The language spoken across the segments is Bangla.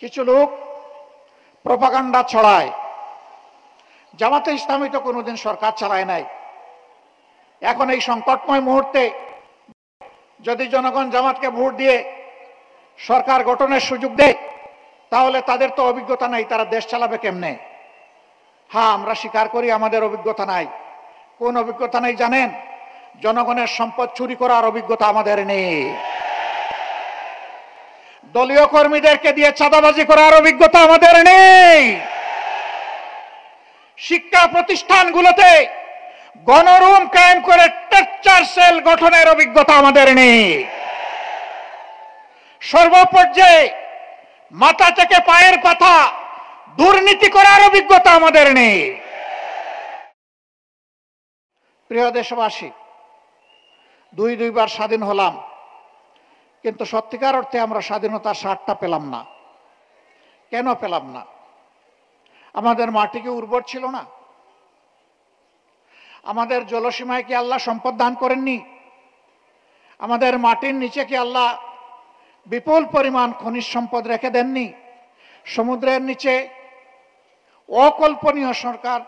কিছু লোক প্রপাগান্ডা ছড়ায়, জামাতে ইসলামী তো কোনোদিন সরকার চালায় নাই। এখন এই সংকটময় মুহূর্তে যদি জনগণ জামাতকে ভোট দিয়ে সরকার গঠনের সুযোগ দেয়, তাহলে তাদের তো অভিজ্ঞতা নাই, তারা দেশ চালাবে কেমনে? হ্যাঁ, আমরা স্বীকার করি আমাদের অভিজ্ঞতা নাই। কোন অভিজ্ঞতা নেই জানেন? জনগণের সম্পদ চুরি করার অভিজ্ঞতা আমাদের নেই। দলীয় কর্মীদেরকে দিয়ে চাঁদাবাজি করার অভিজ্ঞতা আমাদের নেই। শিক্ষা প্রতিষ্ঠানগুলোতে গণরুম কায়েম করে টর্চার সেল গঠনের অভিজ্ঞতা আমাদের নেই। সর্বপর্যায়ে মাথা থেকে পায়ের পাতা দুর্নীতি করার অভিজ্ঞতা আমাদের নেই। প্রিয় দেশবাসী, দুইবার স্বাধীন হলাম, কিন্তু সত্যিকার অর্থে আমরা স্বাধীনতার স্বাদটা পেলাম না। কেন পেলাম না? আমাদের মাটি কি উর্বর ছিল না? আমাদের জলসীমায় কি আল্লাহ সম্পদ দান করেননি? আমাদের মাটির নিচে কি আল্লাহ বিপুল পরিমাণ খনিজ সম্পদ রেখে দেননি? সমুদ্রের নিচে অকল্পনীয় সরকার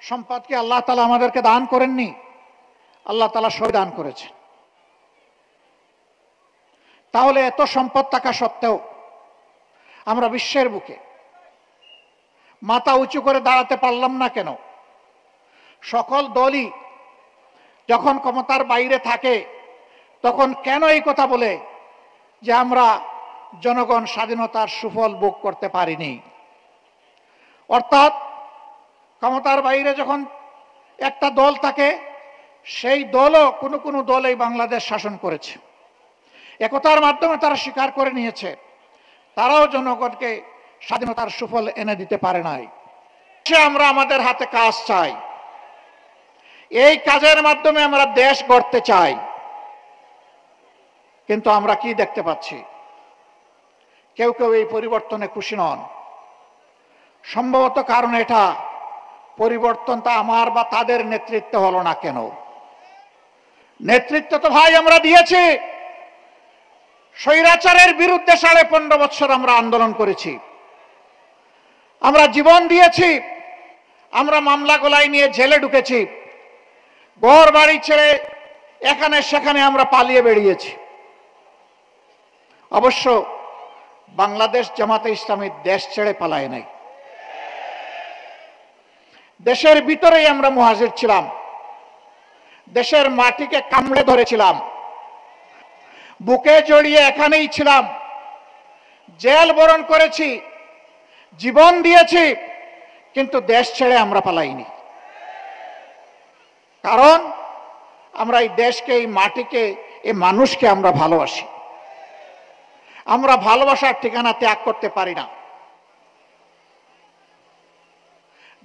সম্পদ কি আল্লাহ তাআলা আমাদেরকে দান করেননি? আল্লাহ তাআলা সবই দান করেছেন। তাহলে এত সম্পদ থাকা সত্ত্বেও আমরা বিশ্বের বুকে মাথা উঁচু করে দাঁড়াতে পারলাম না কেন? সকল দলই যখন ক্ষমতার বাইরে থাকে তখন কেন এই কথা বলে যে আমরা জনগণ স্বাধীনতার সুফল ভোগ করতে পারিনি? অর্থাৎ ক্ষমতার বাইরে যখন একটা দল থাকে, সেই দলও কোনো দল এই বাংলাদেশ শাসন করেছে। একতার মাধ্যমে তারা স্বীকার করে নিয়েছে তারাও জনগণকে স্বাধীনতার সুফল এনে দিতে পারে নাই। আমরা আমাদের হাতে কাজ চাই, এই কাজের মাধ্যমে আমরা দেশ গড়তে চাই। কিন্তু আমরা কি দেখতে পাচ্ছি? কেউ কেউ এই পরিবর্তনে খুশি নন। সম্ভবত কারণ এটা, পরিবর্তনটা আমার বা তাদের নেতৃত্বে হলো না কেন? নেতৃত্ব তো ভাই আমরা দিয়েছি। স্বৈরাচারের বিরুদ্ধে 15.5 বছর আমরা আন্দোলন করেছি, আমরা জীবন দিয়েছি, আমরা মামলা গলায় নিয়ে জেলে ঢুকেছি, ঘর বাড়ি ছেড়ে এখানে সেখানে আমরা পালিয়ে বেরিয়েছি। অবশ্য বাংলাদেশ জামাতে ইসলামী দেশ ছেড়ে পালায় নাই, দেশের ভিতরেই আমরা মুহাজির ছিলাম, দেশের মাটিকে কামড়ে ধরেছিলাম, বুকে জড়িয়ে এখানেই ছিলাম, জেল বরণ করেছি, জীবন দিয়েছি, কিন্তু দেশ ছেড়ে আমরা পালাইনি। কারণ আমরা এই দেশকে, এই মাটিকে, এই মানুষকে আমরা ভালোবাসি। আমরা ভালোবাসার ঠিকানা ত্যাগ করতে পারি না।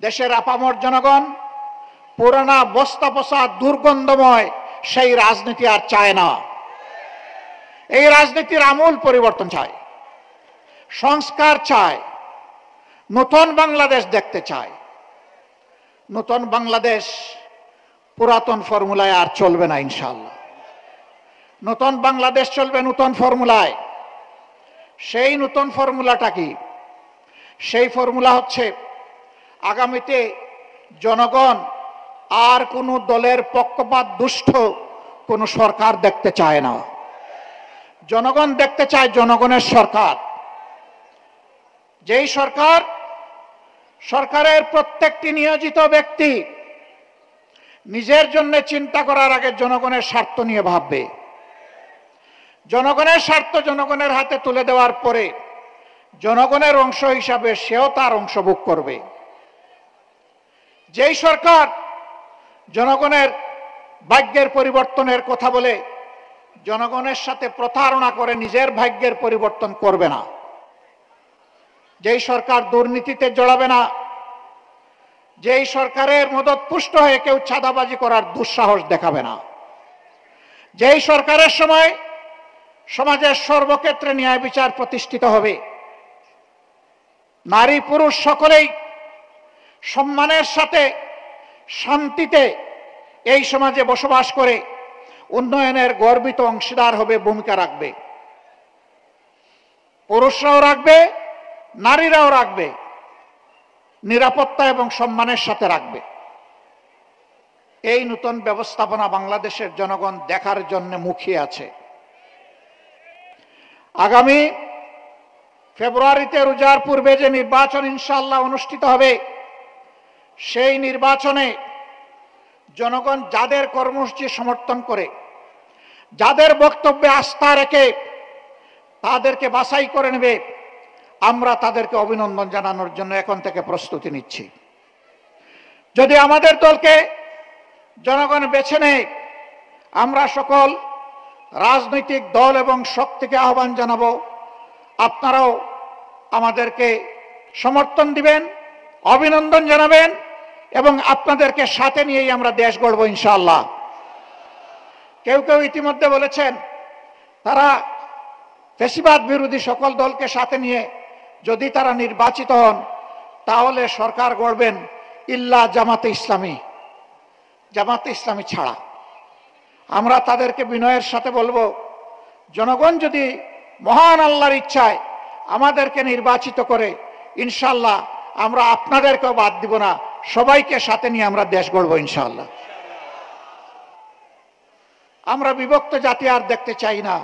দেশের আপামর জনগণ পুরানা বস্তা পচা দুর্গন্ধময় সেই রাজনীতি আর চায় না। এই রাজনীতির আমূল পরিবর্তন চায়, সংস্কার চায়, নতুন বাংলাদেশ দেখতে চায়। নতুন বাংলাদেশ পুরাতন ফর্মুলায় আর চলবে না ইনশাআল্লাহ। নতুন বাংলাদেশ চলবে নতুন ফর্মুলায়। সেই নতুন ফর্মুলাটা কি? সেই ফর্মুলা হচ্ছে আগামীতে জনগণ আর কোনো দলের পক্ষপাত দুষ্ট কোনো সরকার দেখতে চায় না। জনগণ দেখতে চায় জনগণের সরকার, যেই সরকারের প্রত্যেকটি নিয়োজিত ব্যক্তি নিজের জন্য চিন্তা করার আগে জনগণের স্বার্থ নিয়ে ভাববে। জনগণের স্বার্থ জনগণের হাতে তুলে দেওয়ার পরে জনগণের অংশ হিসাবে সেও তার অংশ ভোগ করবে। যেই সরকার জনগণের ভাগ্যের পরিবর্তনের কথা বলে জনগণের সাথে প্রতারণা করে নিজের ভাগ্যের পরিবর্তন করবে না, যেই সরকার দুর্নীতিতে জড়াবে না, যেই সরকারের মদতপুষ্ট হয়ে কেউ চাঁদাবাজি করার দুঃসাহস দেখাবে না, যেই সরকারের সময় সমাজের সর্বক্ষেত্রে ন্যায় বিচার প্রতিষ্ঠিত হবে, নারী পুরুষ সকলেই সম্মানের সাথে শান্তিতে এই সমাজে বসবাস করে উন্নয়নের গর্বিত অংশীদার হবে, ভূমিকা রাখবে। পুরুষরাও রাখবে, নারীরাও রাখবে, নিরাপত্তা এবং সম্মানের সাথে রাখবে। এই নতুন ব্যবস্থাপনা বাংলাদেশের জনগণ দেখার জন্য মুখিয়ে আছে। আগামী ফেব্রুয়ারিতে রোজার পূর্বে যে নির্বাচন ইনশাআল্লাহ অনুষ্ঠিত হবে, সেই নির্বাচনে জনগণ যাদের কর্মসূচি সমর্থন করে, যাদের বক্তব্যে আস্থা রেখে তাদেরকে বাছাই করে নেবে, আমরা তাদেরকে অভিনন্দন জানানোর জন্য এখন থেকে প্রস্তুতি নিচ্ছি। যদি আমাদের দলকে জনগণ বেছে নেয়, আমরা সকল রাজনৈতিক দল এবং শক্তিকে আহ্বান জানাবো, আপনারাও আমাদেরকে সমর্থন দিবেন, অভিনন্দন জানাবেন এবং আপনাদেরকে সাথে নিয়েই আমরা দেশ গড়ব ইনশাআল্লাহ। কেউ কেউ ইতিমধ্যে বলেছেন তারা ফ্যাসিবাদ বিরোধী সকল দলকে সাথে নিয়ে যদি তারা নির্বাচিত হন তাহলে সরকার গড়বেন ইল্লা জামাতে ইসলামী, জামাতে ইসলামী ছাড়া। আমরা তাদেরকে বিনয়ের সাথে বলবো, জনগণ যদি মহান আল্লাহর ইচ্ছায় আমাদেরকে নির্বাচিত করে, ইনশাআল্লাহ আমরা আপনাদেরকেও বাদ দিব না, সবাইকে সাথে নিয়ে আমরা দেশ গড়ব ইনশাআল্লাহ। আমরা বিভক্ত জাতি আর দেখতে চাই না।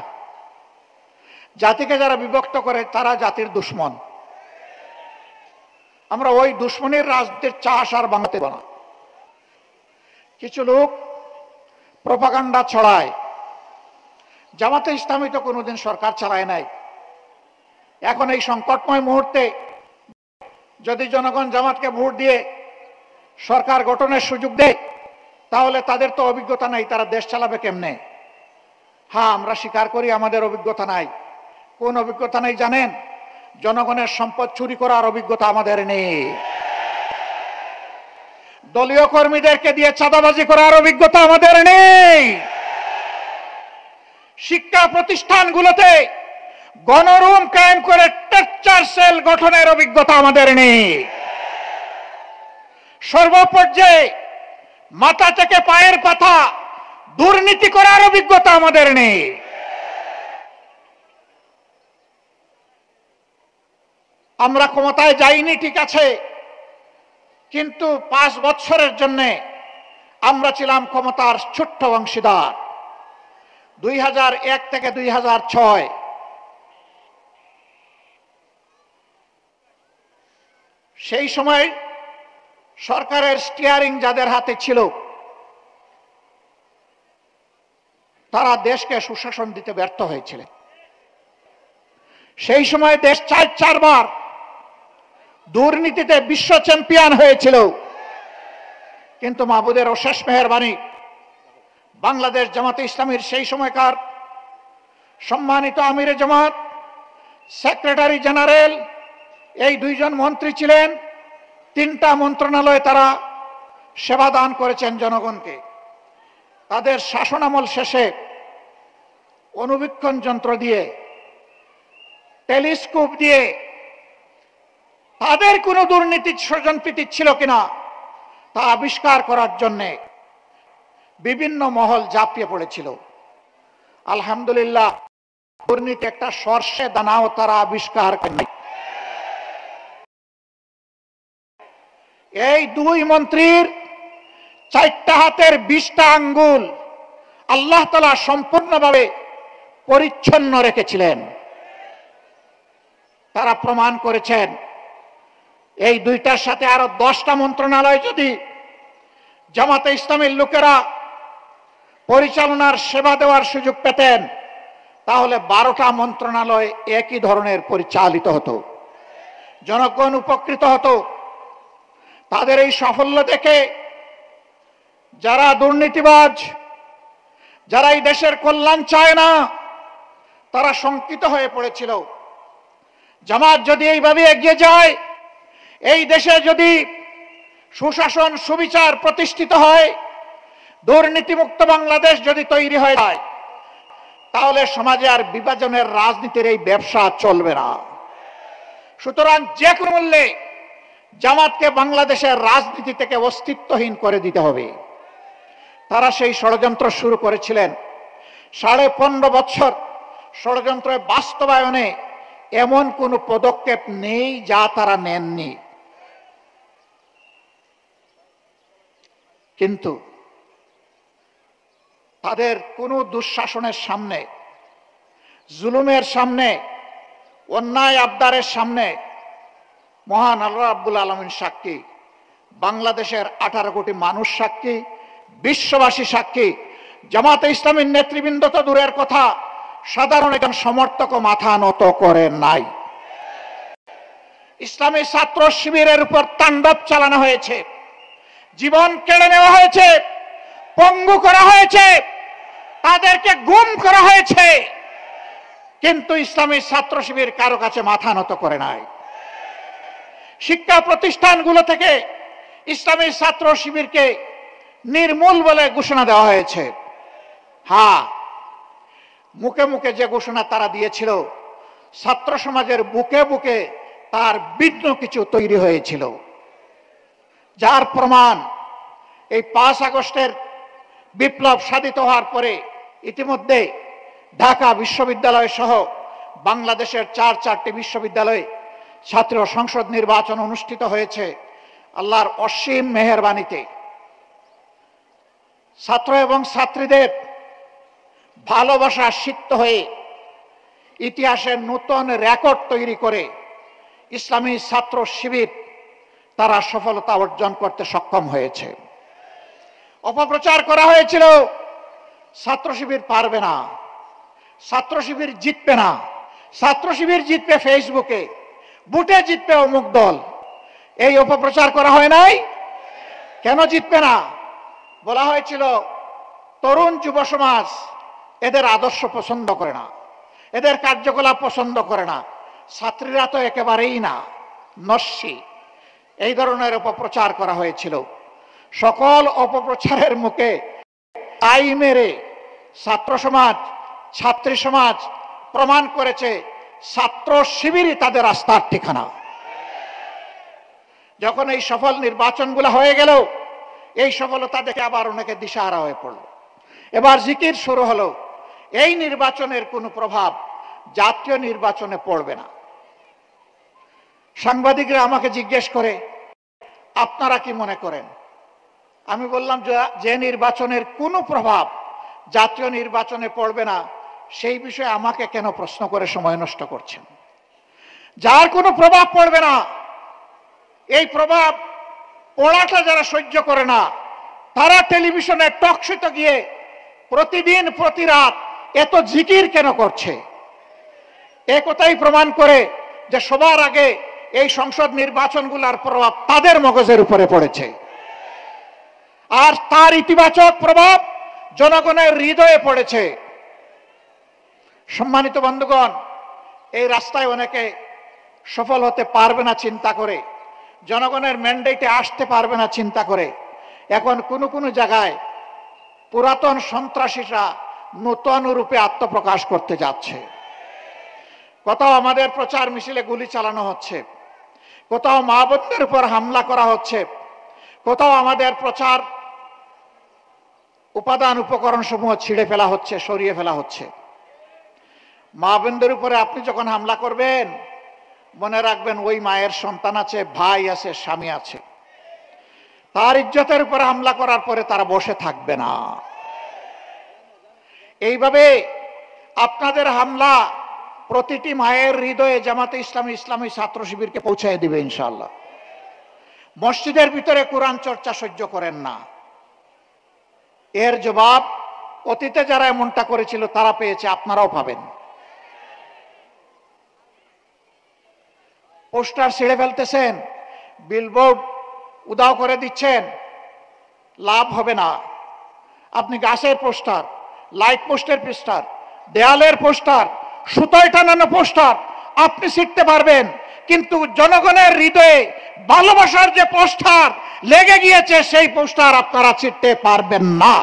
জাতিকে যারা বিভক্ত করে তারা জাতির দুশ্মন। আমরা ওই দুশ্মনের রাজনীতির চাষ আর বাংলাতে না। কিছু লোক প্রপাগান্ডা ছড়ায়। জামাতে ইসলামী তো কোনোদিন সরকার চালায় নাই। এখন এই সংকটময় মুহূর্তে যদি জনগণ জামাতকে ভোট দিয়ে সরকার গঠনের সুযোগ দেয়, তাহলে তাদের তো অভিজ্ঞতা নাই, তারা দেশ চালাবে কেমনে? হ্যাঁ, আমরা স্বীকার করি আমাদের অভিজ্ঞতা নাই। কোন অভিজ্ঞতা নেই জানেন? জনগণের সম্পদ চুরি করার অভিজ্ঞতা আমাদের নেই। দলীয় কর্মীদেরকে দিয়ে চাঁদাবাজি করার অভিজ্ঞতা আমাদের নেই। শিক্ষা প্রতিষ্ঠানগুলোতে গণরুম কায়েম করে টর্চার সেল গঠনের অভিজ্ঞতা আমাদের নেই। সর্বপর্যায়ে মাথা থেকে পায়ের পাতা দুর্নীতি করার অভিজ্ঞতা আমাদের নেই। আমরা ক্ষমতায় যাইনি ঠিক আছে, কিন্তু 5 বছরের জন্য আমরা ছিলাম ক্ষমতার ছোট্ট অংশীদার। 2001 থেকে 2006 সেই সময় সরকারের স্টিয়ারিং যাদের হাতে ছিল তারা দেশকে সুশাসন দিতে ব্যর্থ হয়েছিলেন। সেই সময় দেশ 4 বার দুর্নীতিতে বিশ্ব চ্যাম্পিয়ন হয়েছিল, কিন্তু মাহবুদের অশেষ মেহেরবানি বাংলাদেশ জামাতে ইসলামীর সেই সময়কার সম্মানিত আমিরে জামাত, সেক্রেটারি জেনারেল, এই 2 জন মন্ত্রী ছিলেন। 3টা মন্ত্রণালয়ে তারা সেবা দান করেছেন জনগণকে। তাদের শাসনামল শেষে অনুবীক্ষণ যন্ত্র দিয়ে, টেলিস্কোপ দিয়ে তাদের কোনো দুর্নীতির স্বজনপ্রীতি ছিল কিনা তা আবিষ্কার করার জন্যে বিভিন্ন মহল ঝাঁপিয়ে পড়েছিল। আলহামদুলিল্লাহ, দুর্নীতি একটা সর্ষে দানাও তারা আবিষ্কার করেনি। এই 2 মন্ত্রীর 4টা হাতের 20টা আঙ্গুল আল্লাহ তাআলা সম্পূর্ণভাবে পরিচ্ছন্ন রেখেছিলেন। তারা প্রমাণ করেছেন। এই 2টার সাথে আরো 10টা মন্ত্রণালয় যদি জামাতে ইসলামের লোকেরা পরিচালনার সেবা দেওয়ার সুযোগ পেতেন, তাহলে 12টা মন্ত্রণালয় একই ধরনের পরিচালিত হতো, জনগণ উপকৃত হতো। তাদের এই সাফল্য দেখে যারা দুর্নীতিবাজ, যারা এই দেশের কল্যাণ চায় না, তারা শঙ্কিত হয়ে পড়েছিল। জামাত যদি এইভাবে এগিয়ে যায়, এই দেশে যদি সুশাসন সুবিচার প্রতিষ্ঠিত হয়, দুর্নীতিমুক্ত বাংলাদেশ যদি তৈরি হয়ে যায়, তাহলে সমাজে আর বিভাজনের রাজনীতির এই ব্যবসা চলবে না। সুতরাং যে কোনো মূল্যে জামাতকে বাংলাদেশের রাজনীতি থেকে অস্তিত্বহীন করে দিতে হবে। তারা সেই ষড়যন্ত্র শুরু করেছিলেন। 15.5 বছর ষড়যন্ত্রের বাস্তবায়নে এমন কোনো পদক্ষেপ নেই যা তারা নেননি। কিন্তু তাদের কোনো দুঃশাসনের সামনে, জুলুমের সামনে, অন্যায় আবদারের সামনে মহান আল্লাহ রাব্বুল আলামিন সাক্ষী, বাংলাদেশের 18 কোটি মানুষ সাক্ষী, বিশ্ববাসী সাক্ষী, জামাতে ইসলামীর নেতৃবৃন্দ তো দূরের কথা, সাধারণ একজন সমর্থকও মাথা নত করে নাই। ইসলামী ছাত্র শিবিরের উপর তাণ্ডব চালানো হয়েছে, জীবন কেড়ে নেওয়া হয়েছে, পঙ্গু করা হয়েছে, তাদেরকে গুম করা হয়েছে, কিন্তু ইসলামী ছাত্র শিবির কারো কাছে মাথা নত করে নাই। শিক্ষা প্রতিষ্ঠানগুলো থেকে ইসলামী ছাত্র শিবিরকে নির্মূল বলে ঘোষণা দেওয়া হয়েছে। হ্যাঁ, মুখে মুখে যে ঘোষণা তারা দিয়েছিল, ছাত্র সমাজের বুকে বুকে তার ভিন্ন কিছু তৈরি হয়েছিল, যার প্রমাণ এই 5 আগস্টের বিপ্লব সাধিত হওয়ার পরে ইতিমধ্যে ঢাকা বিশ্ববিদ্যালয় সহ বাংলাদেশের 4টি বিশ্ববিদ্যালয়ে ছাত্র সংসদ নির্বাচন অনুষ্ঠিত হয়েছে। আল্লাহর অসীম মেহেরবানিতে ছাত্র এবং ছাত্রীদের ভালোবাসা সিক্ত হয়ে ইতিহাসের নতুন রেকর্ড তৈরি করে ইসলামী ছাত্র শিবির তারা সফলতা অর্জন করতে সক্ষম হয়েছে। অপপ্রচার করা হয়েছিল ছাত্র শিবির পারবে না, ছাত্র শিবির জিতবে না, ছাত্র শিবির জিতবে ফেসবুকে, বুটে জিতবে অমুক দল। এই অপপ্রচার করা হয় নাই। কেন জিতবে না? বলা হয়েছিল তরুণ যুব সমাজ এদের আদর্শ পছন্দ করে না, এদের কার্যকলাপ পছন্দ করে না, ছাত্রীরা তো একেবারেই না, নস্যি। এই ধরনের অপপ্রচার করা হয়েছিল। সকল অপপ্রচারের মুখে আই মেরে ছাত্র সমাজ, ছাত্রী সমাজ প্রমাণ করেছে ছাত্র শিবিরই তাদের আস্থার ঠিকানা। যখন এই সফল নির্বাচনগুলো হয়ে গেল, এই সফলতা দেখে আবার অনেকে দিশাহারা হয়ে পড়ল। এবার জিকির শুরু হলো। এই নির্বাচনের কোনো প্রভাব জাতীয় নির্বাচনে পড়বে না। সাংবাদিকরা আমাকে জিজ্ঞেস করে, আপনারা কি মনে করেন? আমি বললাম, যে নির্বাচনের কোনো প্রভাব জাতীয় নির্বাচনে পড়বে না, সেই বিষয়ে আমাকে কেন প্রশ্ন করে সময় নষ্ট করছেন? যার কোনো প্রভাব পড়বে না, এই প্রভাব পড়াটা যারা সহ্য করে না, তারা টেলিভিশনে টক শোতে গিয়ে প্রতিদিন প্রতি রাত এত জিকির কেন করছে? এ কথাই প্রমাণ করে যে সবার আগে এই সংসদ নির্বাচনগুলোর প্রভাব তাদের মগজের উপরে পড়েছে, আর তার ইতিবাচক প্রভাব জনগণের হৃদয়ে পড়েছে। সম্মানিত বন্ধুগণ, এই রাস্তায় অনেকে সফল হতে পারবে না চিন্তা করে, জনগণের ম্যান্ডেটে আসতে পারবে না চিন্তা করে এখন কোনো কোনো জায়গায় পুরাতন সন্ত্রাসীরা নতুন রূপে আত্মপ্রকাশ করতে যাচ্ছে। কোথাও আমাদের প্রচার মিছিলে গুলি চালানো হচ্ছে, কোথাও মা বোনদের উপর হামলা করা হচ্ছে, কোথাও আমাদের প্রচার উপাদান উপকরণ সমূহ ছিঁড়ে ফেলা হচ্ছে, সরিয়ে ফেলা হচ্ছে। মা বোনদের উপরে আপনি যখন হামলা করবেন, মনে রাখবেন ওই মায়ের সন্তান আছে, ভাই আছে, স্বামী আছে, তার ইজ্জতের উপরে হামলা করার পরে তারা বসে থাকবে না। এইভাবে আপনাদের হামলা প্রতিটি মায়ের হৃদয়ে জামাতে ইসলামী, ইসলামী ছাত্র শিবিরকে পৌঁছায় দিবে ইনশাআল্লাহ। মসজিদের ভিতরে কোরআন চর্চা সহ্য করেন না, এর জবাব অতীতে যারা এমনটা করেছিল তারা পেয়েছে, আপনারাও পাবেন। পোস্টার ছিঁড়ে ফেলতেছেন, বিলবোর্ড উদাও করে দিচ্ছেন, লাভ হবে না। আপনি গাছের পোস্টার, লাইট পোস্টের পোস্টার, দেয়ালের পোস্টার, সুতোয় টানানো পোস্টার আপনি ছিঁড়তে পারবেন, কিন্তু জনগণের হৃদয়ে ভালোবাসার যে পোস্টার লেগে গিয়েছে সেই পোস্টার আপনারা ছিঁড়তে পারবেন না।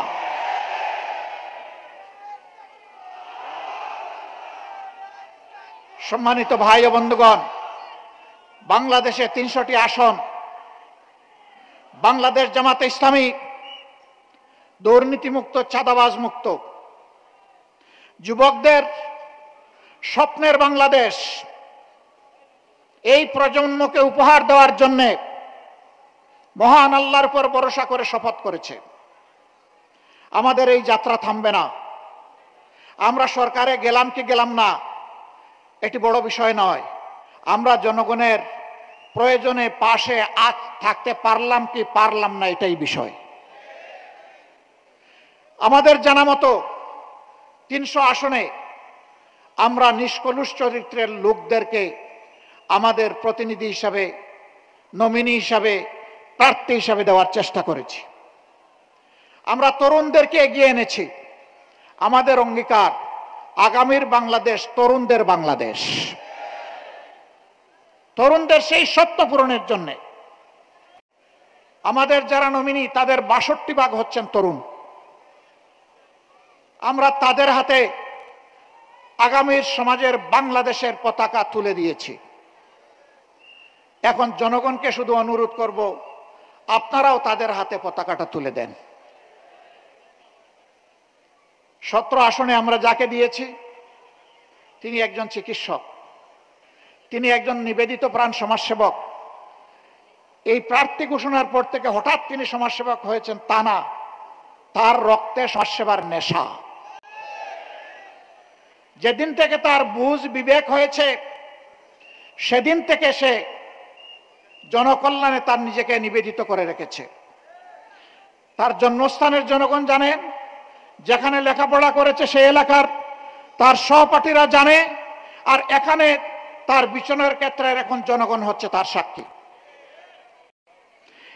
সম্মানিত ভাই ও বন্ধুগণ, বাংলাদেশে 300টি আসন, বাংলাদেশ জামাতে ইসলামী দুর্নীতিমুক্ত, চাঁদাবাজ মুক্ত, যুবকদের স্বপ্নের বাংলাদেশ, এই প্রজন্মকে উপহার দেওয়ার জন্য মহান আল্লাহর উপর ভরসা করে শপথ করেছে, আমাদের এই যাত্রা থামবে না। আমরা সরকারে গেলাম কি গেলাম না এটি বড় বিষয় নয়, আমরা জনগণের প্রয়োজনে পাশে আজ থাকতে পারলাম কি পারলাম না এটাই বিষয়। আমাদের জানা মতো 300 আসনে আমরা নিষ্কলুষ চরিত্রের লোকদেরকে আমাদের প্রতিনিধি হিসাবে, নমিনি হিসাবে, প্রার্থী হিসাবে দেওয়ার চেষ্টা করেছি। আমরা তরুণদেরকে এগিয়ে এনেছি। আমাদের অঙ্গীকার আগামীর বাংলাদেশ তরুণদের বাংলাদেশ। তরুণদের সেই স্বপ্ন পূরণের জন্য আমাদের যারা নমিনি তাদের 62% হচ্ছেন তরুণ। আমরা তাদের হাতে আগামীর সমাজের বাংলাদেশের পতাকা তুলে দিয়েছি। এখন জনগণকে শুধু অনুরোধ করব, আপনারাও তাদের হাতে পতাকাটা তুলে দেন। 17 আসনে আমরা যাকে দিয়েছি তিনি একজন চিকিৎসক, তিনি একজন নিবেদিত প্রাণ সমাজসেবক। এই প্রার্থী ঘোষণার পর থেকে হঠাৎ তিনি সমাজসেবক হয়েছেন তা না, তার রক্তে সমাজসেবার নেশা। যেদিন থেকে তার বুঝ বিবেক হয়েছে সেদিন থেকে সে জনকল্যাণে তার নিজেকে নিবেদিত করে রেখেছে। তার জন্মস্থানের জনগণ জানেন, যেখানে লেখাপড়া করেছে সেই এলাকার তার সহপাঠীরা জানে, আর এখানে তার বিচরণের ক্ষেত্রে এখন জনগণ হচ্ছে তার সাক্ষী।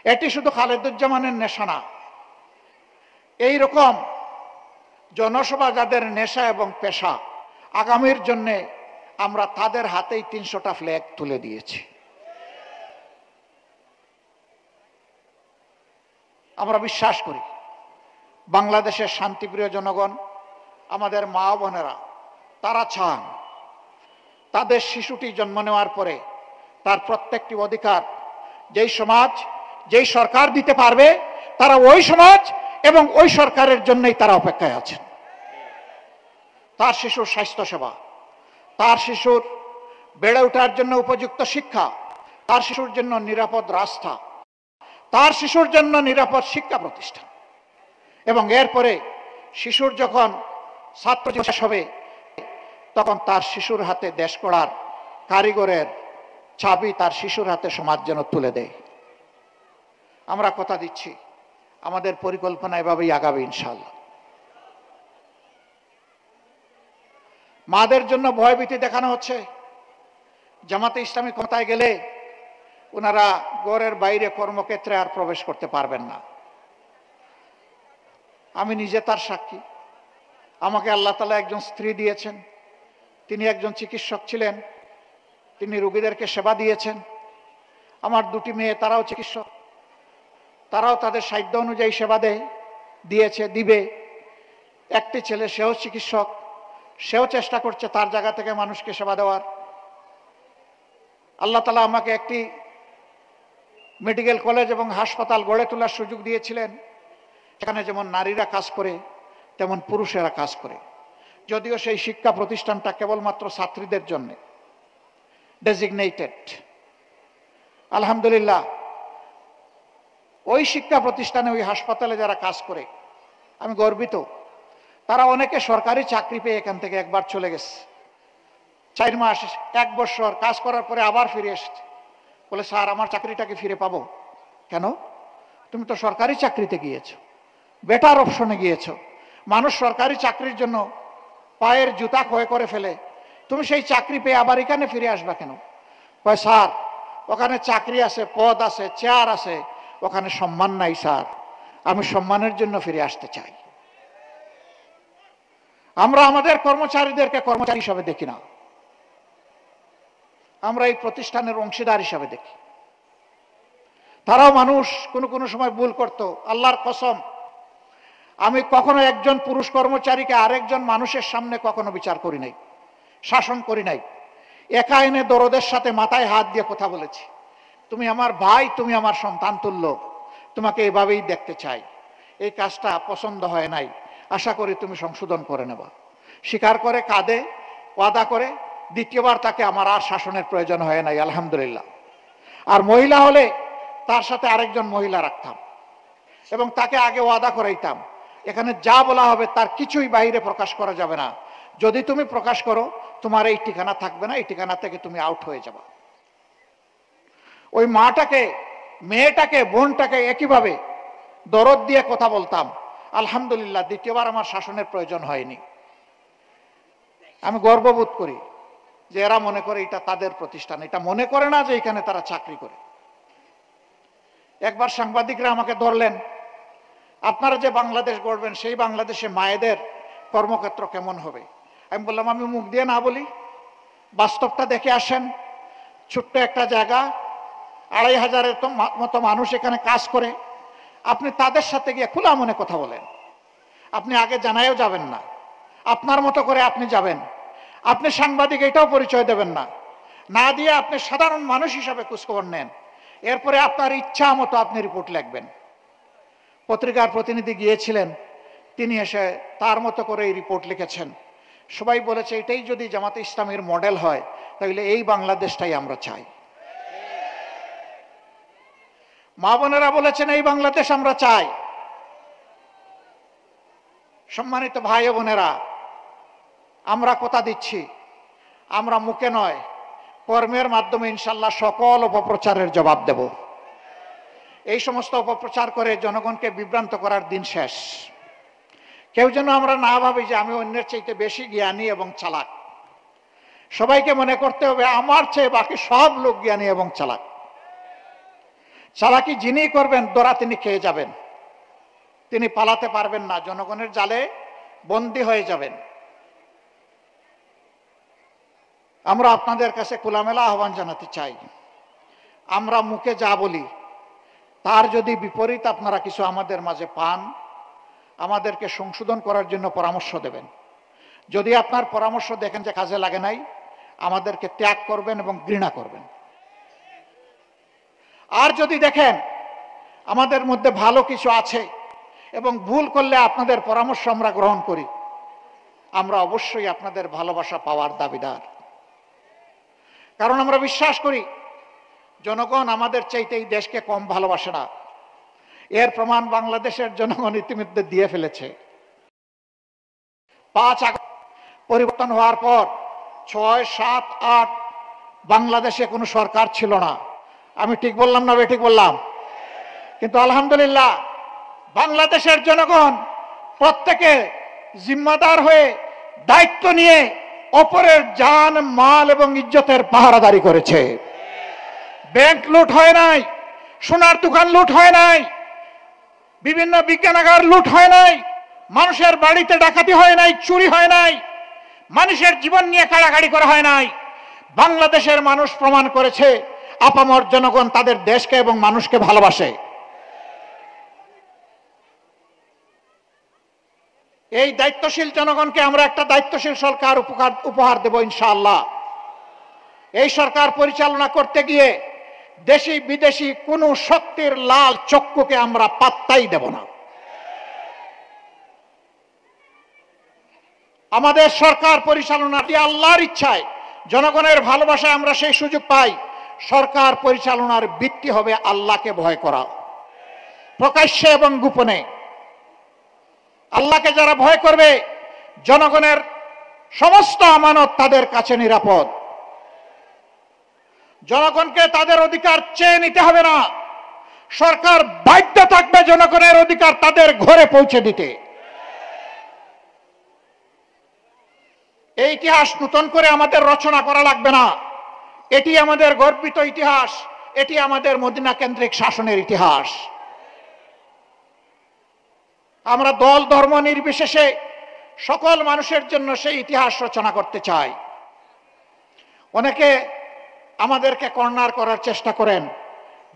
এটি শুধু খালেদুজ্জামানের নেশা না, এইরকম জনসভা যাদের নেশা এবং পেশা, আগামীর জন্য আমরা তাদের হাতেই 300টা ফ্ল্যাগ তুলে দিয়েছি। আমরা বিশ্বাস করি বাংলাদেশের শান্তিপ্রিয় জনগণ, আমাদের মা বোনেরা, তারা চান তাদের শিশুটি জন্ম নেওয়ার পরে তার প্রত্যেকটি অধিকার যেই সমাজ, যেই সরকার দিতে পারবে, তারা ওই সমাজ এবং ওই সরকারের জন্যই তারা অপেক্ষায় আছেন। তার শিশুর স্বাস্থ্যসেবা, তার শিশুর বেড়ে ওঠার জন্য উপযুক্ত শিক্ষা, তার শিশুর জন্য নিরাপদ রাস্তা, তার শিশুর জন্য নিরাপদ শিক্ষা প্রতিষ্ঠান, এবং এরপরে শিশুর যখন ছাত্র জীবন শেষ হবে তখন তার শিশুর হাতে দেশ গড়ার কারিগরের চাবি তার শিশুর হাতে সমাজ যেন তুলে দেয়। আমরা কথা দিচ্ছি আমাদের পরিকল্পনা এভাবেই আগাবে ইনশাআল্লাহ। মাদের জন্য ভয়ভীতি দেখানো হচ্ছে। জামাতে ইসলামী ক্ষমতায় গেলে ওনারা ঘরের বাইরে কর্মক্ষেত্রে আর প্রবেশ করতে পারবেন না। আমি নিজে তার সাক্ষী। আমাকে আল্লাহ তাআলা একজন স্ত্রী দিয়েছেন, তিনি একজন চিকিৎসক ছিলেন, তিনি রোগীদেরকে সেবা দিয়েছেন। আমার 2টি মেয়ে, তারাও চিকিৎসক, তারাও তাদের সাধ্য অনুযায়ী সেবা দিয়েছে, দিবে। একটি ছেলে, সেও চিকিৎসক, সেও চেষ্টা করছে তার জায়গা থেকে মানুষকে সেবা দেওয়ার। আল্লাহ তাআলা আমাকে একটি মেডিকেল কলেজ এবং হাসপাতাল গড়ে তোলার সুযোগ দিয়েছিলেন, সেখানে যেমন নারীরা কাজ করে তেমন পুরুষেরা কাজ করে। যদিও সেই শিক্ষা প্রতিষ্ঠানটা কেবলমাত্র ছাত্রীদের জন্য ডেজিগনেটেড। আলহামদুলিল্লাহ, ওই শিক্ষা প্রতিষ্ঠানে, ওই হাসপাতালে যারা কাজ করে আমি গর্বিত। তারা অনেকে সরকারি চাকরি পেয়ে এখান থেকে একবার চলে গেছে, 4 মাস 1 বছর কাজ করার পরে আবার ফিরে এসেছে। বলে, স্যার আমার চাকরিটাকে ফিরে পাবো? কেন? তুমি তো সরকারি চাকরিতে গিয়েছো, বেটার অপশনে গিয়েছো। মানুষ সরকারি চাকরির জন্য পায়ের জুতা ক্ষয় করে ফেলে, তুমি সেই চাকরি পেয়ে আবার এখানে ফিরে আসবা কেন? কয়, স্যার ওখানে চাকরি আছে, পদ আছে, চেয়ার আছে, ওখানে সম্মান নাই স্যার, আমি সম্মানের জন্য ফিরে আসতে চাই। আমরা আমাদের কর্মচারীদেরকে কর্মচারী হিসাবে দেখি না, আমরা এই প্রতিষ্ঠানের অংশীদার হিসাবে দেখি। তারাও মানুষ, কোনো সময় ভুল করত। আল্লাহর কসম, আমি কখনো একজন পুরুষ কর্মচারীকে আরেকজন মানুষের সামনে কখনো বিচার করি নাই, শাসন করি নাই। একা এনে দরদের সাথে মাথায় হাত দিয়ে কথা বলেছি, তুমি আমার ভাই, তুমি আমার সন্তান তুল্য, তোমাকে এভাবেই দেখতে চাই। এই কাজটা পছন্দ হয় নাই, আশা করি তুমি সংশোধন করে নেবা। স্বীকার করে, কাঁদে, ওয়াদা করে, দ্বিতীয়বার তাকে আমার আর শাসনের প্রয়োজন হয় নাই, আলহামদুলিল্লাহ। আর মহিলা হলে তার সাথে আরেকজন মহিলা রাখতাম এবং তাকে আগে ওয়াদা করাইতাম, এখানে যা বলা হবে তার কিছুই বাইরে প্রকাশ করা যাবে না। যদি তুমি প্রকাশ করো তোমার এই ঠিকানা থাকবে না, এই ঠিকানা থেকে তুমি আউট হয়ে যাবে। ওই মাটাকে, মেয়েটাকে, বোনটাকে একইভাবে দরদ দিয়ে কথা বলতাম। আলহামদুলিল্লাহ, দ্বিতীয়বার আমার শাসনের প্রয়োজন হয়নি। আমি গর্ববোধ করি যে এরা মনে করে এটা তাদের প্রতিষ্ঠান, এটা মনে করে না যে এখানে তারা চাকরি করে। একবার সাংবাদিকরা আমাকে ধরলেন, আপনারা যে বাংলাদেশ গড়বেন সেই বাংলাদেশে মায়েদের কর্মক্ষেত্র কেমন হবে? আমি বললাম, আমি মুখ দিয়ে না বলি, বাস্তবটা দেখে আসেন। ছোট্ট একটা জায়গা, 2500-এর মতো মানুষ এখানে কাজ করে, আপনি তাদের সাথে গিয়ে খোলা মনে কথা বলেন। আপনি আগে জানায়ও যাবেন না, আপনার মতো করে আপনি যাবেন। আপনি সাংবাদিক এটাও পরিচয় দেবেন না, না দিয়ে আপনি সাধারণ মানুষ হিসাবে খোঁজখবর নেন। এরপরে আপনার ইচ্ছা মতো আপনি রিপোর্ট লিখবেন। পত্রিকার প্রতিনিধি গিয়েছিলেন, তিনি এসে তার মতো করে এই রিপোর্ট লিখেছেন। সবাই বলেছে এটাই যদি জামাতে ইসলামের মডেল হয় তাহলে এই বাংলাদেশটাই আমরা চাই। মা বোনেরা বলেছেন এই বাংলাদেশ আমরা চাই। সম্মানিত ভাই ও বোনেরা, আমরা কথা দিচ্ছি, আমরা মুখে নয় কর্মের মাধ্যমে ইনশাল্লাহ সকল অপপ্রচারের জবাব দেব। এই সমস্ত অপপ্রচার করে জনগণকে বিভ্রান্ত করার দিন শেষ। কেউ যেন আমরা না ভাবি যে আমি অন্যের চাইতে বেশি জ্ঞানী এবং চালাক। সবাইকে মনে করতে হবে আমার চেয়ে বাকি সব লোক জ্ঞানী এবং চালাক। চালাকি যিনি করবেন দোরা তিনি খেয়ে যাবেন, তিনি পালাতে পারবেন না, জনগণের জালে বন্দী হয়ে যাবেন। আমরা আপনাদের কাছে খোলামেলা আহ্বান জানাতে চাই, আমরা মুখে যা বলি তার যদি বিপরীত আপনারা কিছু আমাদের মাঝে পান, আমাদেরকে সংশোধন করার জন্য পরামর্শ দেবেন। যদি আপনার পরামর্শ দেখেন যে কাজে লাগে নাই, আমাদেরকে ত্যাগ করবেন এবং ঘৃণা করবেন। আর যদি দেখেন আমাদের মধ্যে ভালো কিছু আছে এবং ভুল করলে আপনাদের পরামর্শ আমরা গ্রহণ করি, আমরা অবশ্যই আপনাদের ভালোবাসা পাওয়ার দাবিদার। কারণ আমরা বিশ্বাস করি জনগণ আমাদের চাইতে এই দেশকে কম ভালোবাসে না। এর প্রমাণ বাংলাদেশের জনগণ ইতিমধ্যে দিয়ে ফেলেছে। 5 আগস্ট পরিবর্তন হওয়ার পর 6, 7, 8 বাংলাদেশে কোনো সরকার ছিল না। আমি ঠিক বললাম না বেঠিক বললাম? কিন্তু আলহামদুলিল্লাহ বাংলাদেশের জনগণ প্রত্যেকে জিম্মাদার হয়ে দায়িত্ব নিয়ে অপরের জান, মাল এবং ইজ্জতের পাহারাদারি করেছে। ব্যাংক লুট হয় নাই, সোনার দোকান লুট হয় নাই, বিভিন্ন বিজ্ঞানাগার লুট হয় নাই, মানুষের বাড়িতে ডাকাতি হয় নাই, চুরি হয় নাই, মানুষের জীবন নিয়ে কাড়াকাড়ি করা হয় নাই। বাংলাদেশের মানুষ প্রমাণ করেছে আপামর জনগণ তাদের দেশকে এবং মানুষকে ভালোবাসে। এই দায়িত্বশীল জনগণকে আমরা একটা দায়িত্বশীল সরকার উপহার দেব ইনশাআল্লাহ। এই সরকার পরিচালনা করতে গিয়ে দেশি বিদেশি কোন শক্তির লাল চক্ষুকে আমরা পাত্তাই দেব না। আমাদের সরকার পরিচালনাটি আল্লাহর ইচ্ছায়, জনগণের ভালোবাসায় আমরা সেই সুযোগ পাই। সরকার পরিচালনার ভিত্তি হবে আল্লাহকে ভয় করা, প্রকাশ্যে এবং গোপনে। আল্লাহকে যারা ভয় করবে, জনগণের সমস্ত আমানত তাদের কাছে নিরাপদ। জনগণকে তাদের অধিকার চেয়ে নিতে হবে না, সরকার বাধ্য থাকবে জনগণের অধিকার তাদের ঘরে পৌঁছে দিতে। এই ইতিহাস নতুন করে আমাদের রচনা করা লাগবে না। এটি আমাদের গর্বিত ইতিহাস, এটি আমাদের মদিনা কেন্দ্রিক শাসনের ইতিহাস। আমরা দল ধর্ম নির্বিশেষে সকল মানুষের জন্য সেই ইতিহাস রচনা করতে চাই। অনেকে আমাদেরকে কর্নার করার চেষ্টা করেন।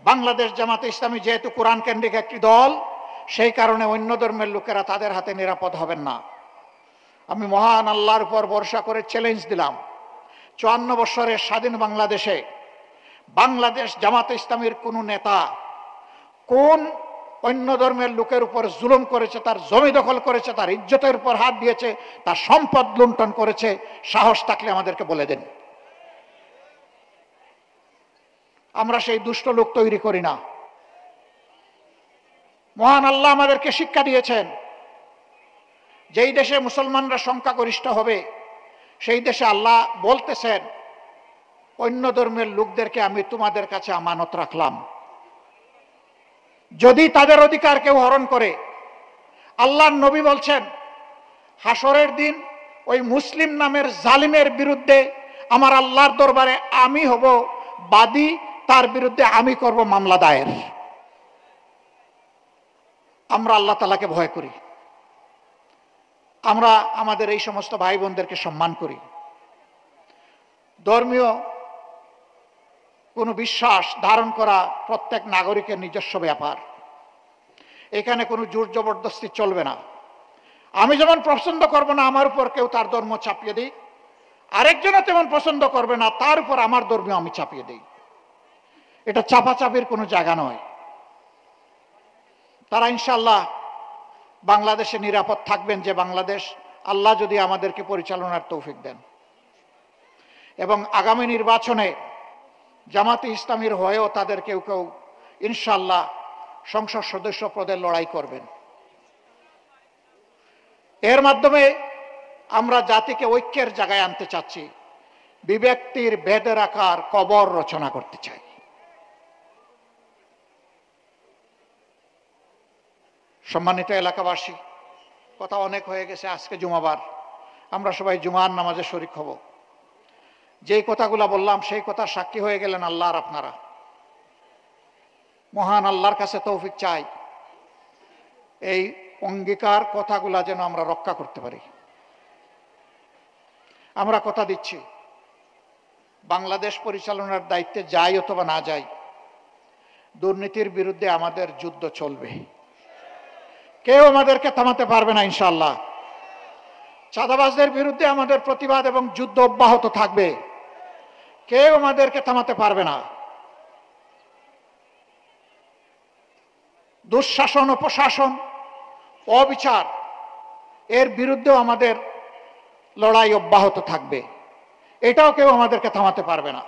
বাংলাদেশ জামাতে ইসলামী যেহেতু কোরআন কেন্দ্রিক একটি দল, সেই কারণে অন্য ধর্মের লোকেরা তাদের হাতে নিরাপদ হবেন না। আমি মহান আল্লাহর উপর ভরসা করে চ্যালেঞ্জ দিলাম, 54 বছরের স্বাধীন বাংলাদেশে বাংলাদেশ জামাতে ইসলামীর কোন নেতা কোন অন্য ধর্মের লোকের উপর জুলুম করেছে, তার জমি দখল করেছে, তার ইজ্জতের উপর হাত দিয়েছে, তার সম্পদ লুণ্ঠন করেছে, সাহস থাকলে আমাদেরকে বলে দেন। আমরা সেই দুষ্ট লোক তৈরি করি না। মহান আল্লাহ আমাদেরকে শিক্ষা দিয়েছেন, যেই দেশে মুসলমানরা সংখ্যাগরিষ্ঠ হবে সেই দেশে আল্লাহ বলতেছেন, অন্য ধর্মের লোকদেরকে আমি তোমাদের কাছে আমানত রাখলাম, যদি তাদের অধিকার কেউ হরণ করে। আল্লাহর নবী বলছেন, হাসরের দিন ওই মুসলিম নামের জালিমের বিরুদ্ধে আমার আল্লাহর দরবারে আমি হব বাদী, তার বিরুদ্ধে আমি করব মামলা দায়ের। আমরা আল্লাহ তাআলাকে ভয় করি, আমরা আমাদের এই সমস্ত ভাই বোনদেরকে সম্মান করি। ধর্মীয় কোনো বিশ্বাস ধারণ করা প্রত্যেক নাগরিকের নিজস্ব ব্যাপার, এখানে কোনো জোর জবরদস্তি চলবে না। আমি যেমন পছন্দ করব না আমার উপর কেউ তার ধর্ম চাপিয়ে দিই, আরেকজনও তেমন পছন্দ করবে না তার উপর আমার ধর্ম আমি চাপিয়ে দিই। এটা চাপাচাপির কোনো জায়গা নয়। তারা ইনশাআল্লাহ বাংলাদেশে নিরাপদ থাকবেন, যে বাংলাদেশ আল্লাহ যদি আমাদেরকে পরিচালনার তৌফিক দেন। এবং আগামী নির্বাচনে জামাতে ইসলামীর হয়েও তাদের কেউ কেউ ইনশাআল্লাহ সংসদ সদস্য পদে লড়াই করবেন। এর মাধ্যমে আমরা জাতিকে ঐক্যের জায়গায় আনতে চাচ্ছি, বিভক্তির ভেদের আকার কবর রচনা করতে চাই। সম্মানিত এলাকাবাসী, কথা অনেক হয়ে গেছে, আজকে জুমাবার, আমরা সবাই জুমার নামাজে শরীক হব। যেই কথাগুলো বললাম সেই কথা সাক্ষী হয়ে গেলেন আল্লাহর আপনারা। মহান আল্লাহর কাছে তৌফিক চাই এই অঙ্গীকার কথাগুলা যেন আমরা রক্ষা করতে পারি। আমরা কথা দিচ্ছি, বাংলাদেশ পরিচালনার দায়িত্বে যাই অথবা না যাই, দুর্নীতির বিরুদ্ধে আমাদের যুদ্ধ চলবে, কেউ আমাদেরকে থামাতে পারবে না ইনশাআল্লাহ। চাঁদাবাজদের বিরুদ্ধে আমাদের প্রতিবাদ এবং যুদ্ধ অব্যাহত থাকবে, কেউ আমাদেরকে থামাতে পারবে না। দুঃশাসন, অপশাসন, অবিচার, এর বিরুদ্ধেও আমাদের লড়াই অব্যাহত থাকবে, এটাও কেউ আমাদেরকে থামাতে পারবে না।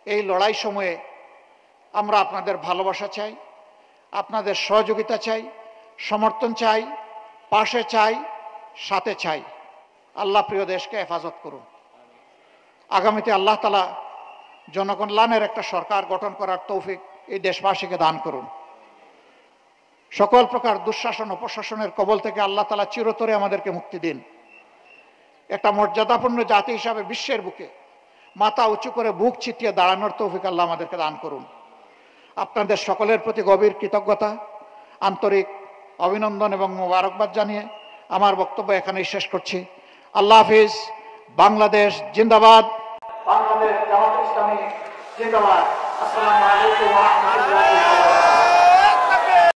এই লড়াই সময়ে আমরা আপনাদের ভালোবাসা চাই, আপনাদের সহযোগিতা চাই, সমর্থন চাই, পাশে চাই, সাথে চাই। আল্লাহ প্রিয় দেশকে হেফাজত করুন। আগামীতে আল্লাহ তাআলা জনকল্যাণের একটা সরকার গঠন করার তৌফিক এই দেশবাসীকে দান করুন। সকল প্রকার দুঃশাসন, অপশাসনের কবল থেকে আল্লাহ তাআলা চিরতরে আমাদেরকে মুক্তি দিন। একটা মর্যাদাপূর্ণ জাতি হিসাবে বিশ্বের বুকে মাথা উঁচু করে বুক ছিটিয়ে দাঁড়ানোর তৌফিক আল্লাহ আমাদেরকে দান করুন। আপনাদের সকলের প্রতি গভীর কৃতজ্ঞতা, আন্তরিক অভিনন্দন এবং মোবারকবাদ জানিয়ে আমার বক্তব্য এখানেই শেষ করছি। আল্লাহ হাফিজ। বাংলাদেশ জিন্দাবাদ। বাংলাদেশ জামাত ইসলামী জিন্দাবাদ। আসসালামু আলাইকুম ওয়া রাহমাতুল্লাহি ওয়া বারাকাতুহু।